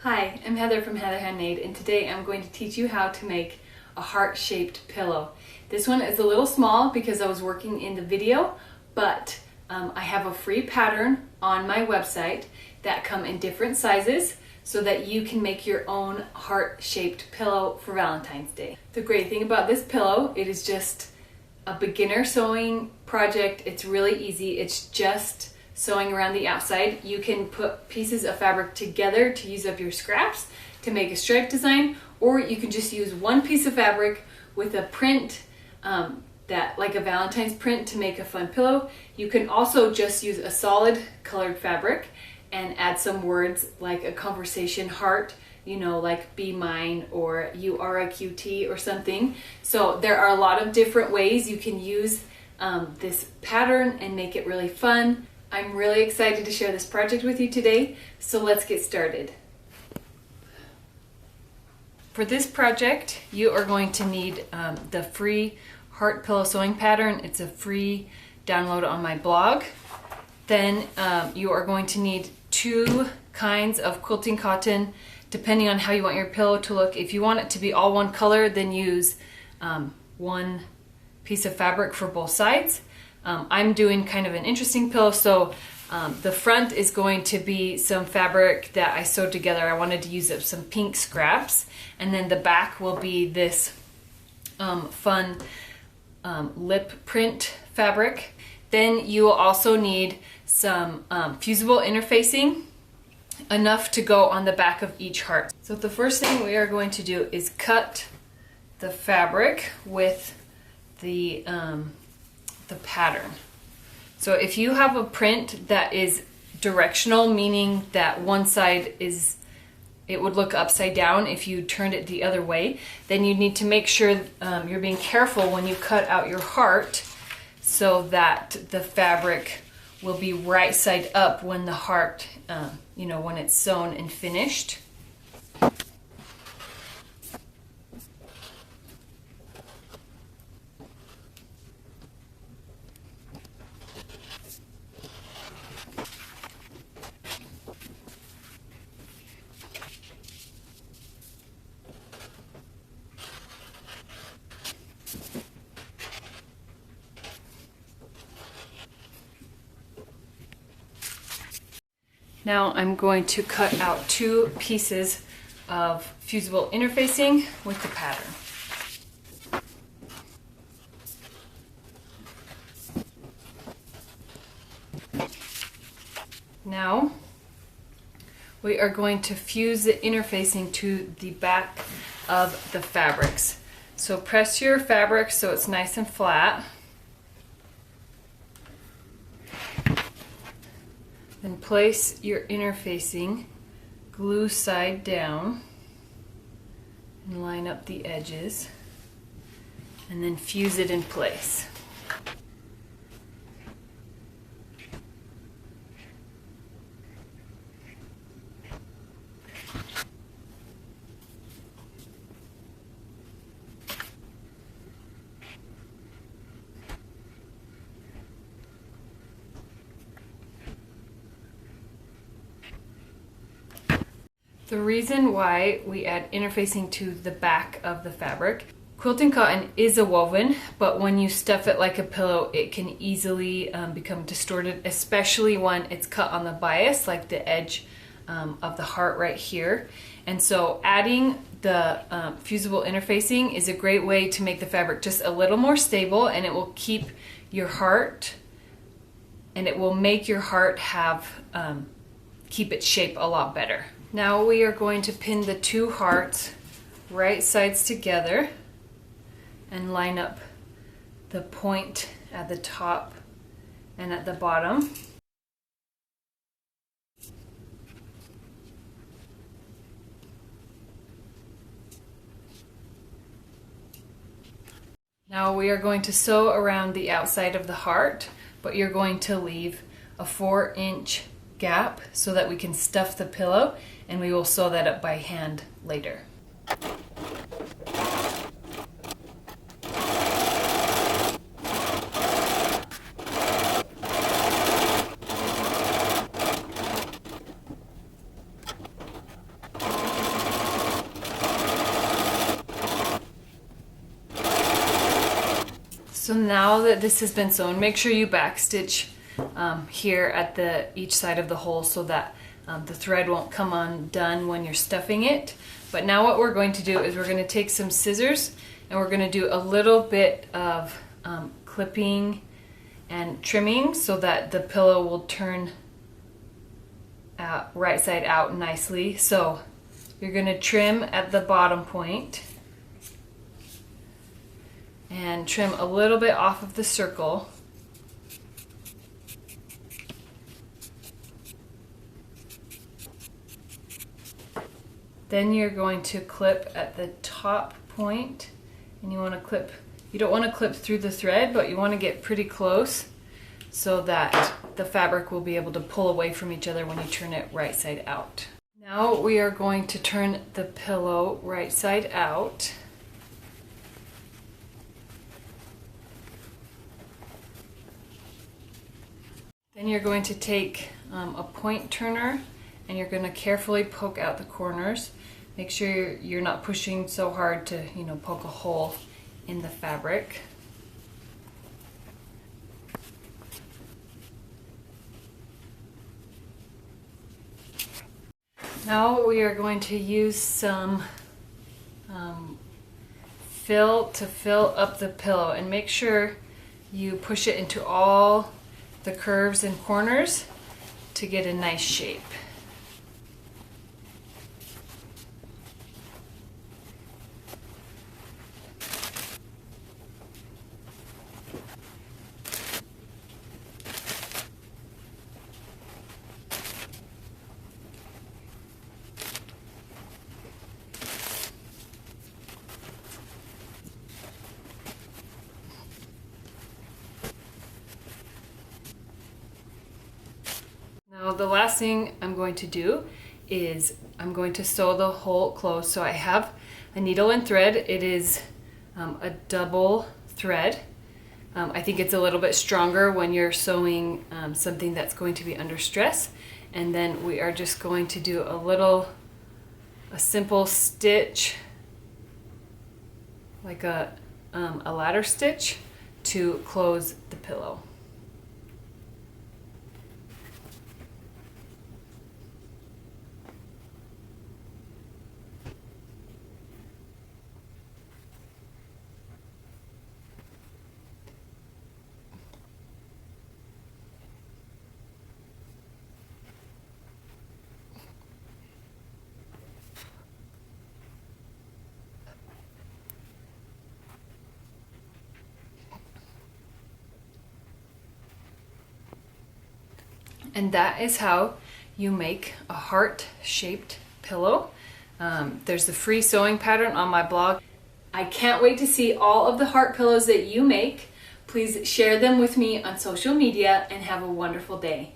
Hi, I'm Heather from Heather Handmade, and today I'm going to teach you how to make a heart-shaped pillow. This one is a little small because I was working in the video, but I have a free pattern on my website that come in different sizes so that you can make your own heart-shaped pillow for Valentine's Day. The great thing about this pillow, it is just a beginner sewing project. It's really easy. It's just sewing around the outside. You can put pieces of fabric together to use up your scraps to make a stripe design, or you can just use one piece of fabric with a print that like a Valentine's print to make a fun pillow. You can also just use a solid colored fabric and add some words like a conversation heart, you know, like be mine or you are a cutie or something. So there are a lot of different ways you can use this pattern and make it really fun. I'm really excited to share this project with you today, so let's get started. For this project, you are going to need the free heart pillow sewing pattern. It's a free download on my blog. Then you are going to need 2 kinds of quilting cotton, depending on how you want your pillow to look. If you want it to be all one color, then use one piece of fabric for both sides. I'm doing kind of an interesting pillow, so the front is going to be some fabric that I sewed together. I wanted to use up some pink scraps, and then the back will be this fun lip print fabric. Then you will also need some fusible interfacing, enough to go on the back of each heart. So the first thing we are going to do is cut the fabric with the pattern. So if you have a print that is directional, meaning that one side it would look upside down if you turned it the other way, then you need to make sure you're being careful when you cut out your heart so that the fabric will be right side up when the heart, when it's sewn and finished. Now I'm going to cut out 2 pieces of fusible interfacing with the pattern. Now we are going to fuse the interfacing to the back of the fabrics. So press your fabric so it's nice and flat. Then place your interfacing, glue side down, and line up the edges, and then fuse it in place. The reason why we add interfacing to the back of the fabric, quilting cotton is a woven, but when you stuff it like a pillow, it can easily become distorted, especially when it's cut on the bias, like the edge of the heart right here. And so adding the fusible interfacing is a great way to make the fabric just a little more stable, and it will keep your heart, and it will make your heart have, keep its shape a lot better. Now we are going to pin the 2 hearts right sides together and line up the point at the top and at the bottom. Now we are going to sew around the outside of the heart, but you're going to leave a 4-inch gap so that we can stuff the pillow, and we will sew that up by hand later. So now that this has been sewn, make sure you backstitch here at each side of the hole so that the thread won't come undone when you're stuffing it. But now what we're going to do is we're going to take some scissors and we're going to do a little bit of clipping and trimming so that the pillow will turn right side out nicely. So you're going to trim at the bottom point and trim a little bit off of the circle. Then you're going to clip at the top point, and you want to clip, you don't want to clip through the thread, but you want to get pretty close so that the fabric will be able to pull away from each other when you turn it right side out. Now we are going to turn the pillow right side out. Then you're going to take a point turner and you're going to carefully poke out the corners. Make sure you're not pushing so hard to, poke a hole in the fabric. Now we are going to use some fill to fill up the pillow, and make sure you push it into all the curves and corners to get a nice shape. Now the last thing I'm going to do is I'm going to sew the hole closed. So I have a needle and thread. It is a double thread. I think it's a little bit stronger when you're sewing something that's going to be under stress. And then we are just going to do a simple stitch, like a ladder stitch, to close the pillow. And that is how you make a heart-shaped pillow. There's the free sewing pattern on my blog. I can't wait to see all of the heart pillows that you make. Please share them with me on social media and have a wonderful day.